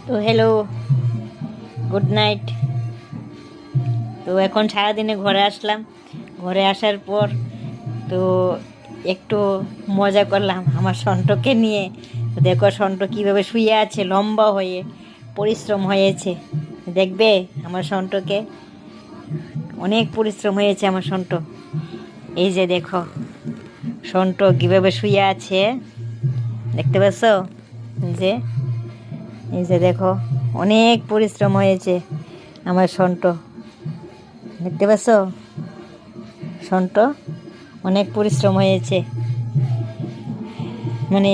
তো hello, good night. তো এখন সারাদিনে ঘরে আসলাম। ঘরে আসার পর তো একটু মজা করলাম আমার সন্টকে নিয়ে। তো দেখো সন্ট কীভাবে শুয়ে আছে লম্বা হয়ে, পরিশ্রম হয়েছে। দেখবে আমার সন্টকে, অনেক পরিশ্রম হয়েছে আমার সন্ট। এই যে দেখো সন্ট কীভাবে শুয়ে আছে, দেখতে পাচ্ছ? যে এই যে দেখো অনেক পরিশ্রম হয়েছে আমার সন্ট, দেখতে পাচ্ছ? সন্ট অনেক পরিশ্রম হয়েছে, মানে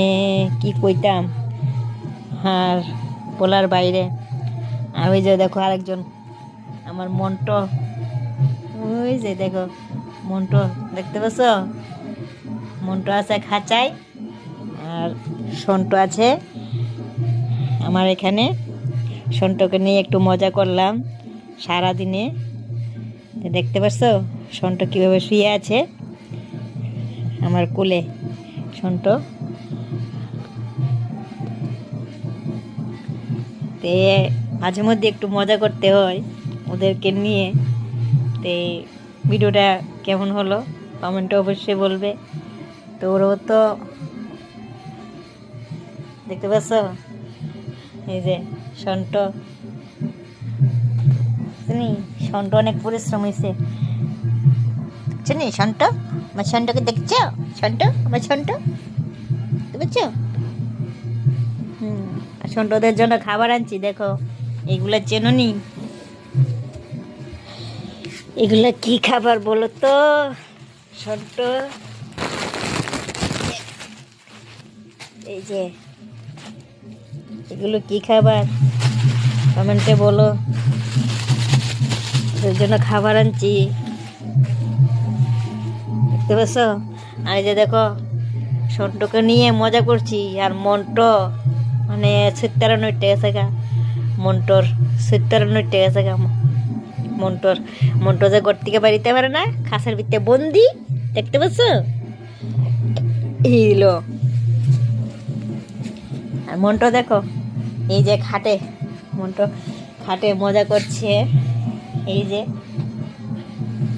কি কইতাম আর বলার বাইরে। আর ওই যে দেখো আরেকজন আমার মন্টো, ওই যে দেখো মন্টো, দেখতে পাচ্ছ? মন্টো আছে খাঁচায় আর সন্ট আছে আমার এখানে। সন্টকে নিয়ে একটু মজা করলাম সারাদিনে। দেখতে পাচ্ছ সন্ট কীভাবে শুয়ে আছে আমার কোলে। সন্ট তে মাঝে মধ্যে একটু মজা করতে হয় ওদেরকে নিয়ে। তে ভিডিওটা কেমন হলো কমেন্টে অবশ্যই বলবে। তো ওরাও তো দেখতে পাচ্ছ, এই যে সন্ট, সন্ট অনেক পরিশ্রম হয়েছে। সন্ট, আমার সন্টকে দেখছো? সন্ট, আমার সন্ট, বুঝছো? আর সন্টদের জন্য খাবার আনছি, দেখো এগুলা চেনো নি? এগুলা কি খাবার বলো তো সন্ট? এই যে এগুলো কি খাবার কমেন্টে বলো। ওদের জন্য খাবার আনছি, দেখতে পাচ্ছ? আর এই যে দেখো সন্টকে নিয়ে মজা করছি। আর মন্টো মানে 97 গেছে গা, মন্টোর 97 গেছে গা। মন্টো যে ঘর থেকে বাড়িতে পারে না, খাঁচার ভিতরে বন্দি, দেখতে পাচ্ছ? হিলো আর মন্টো দেখো এই যে খাটে, মন্টো খাটে মজা করছে। এই যে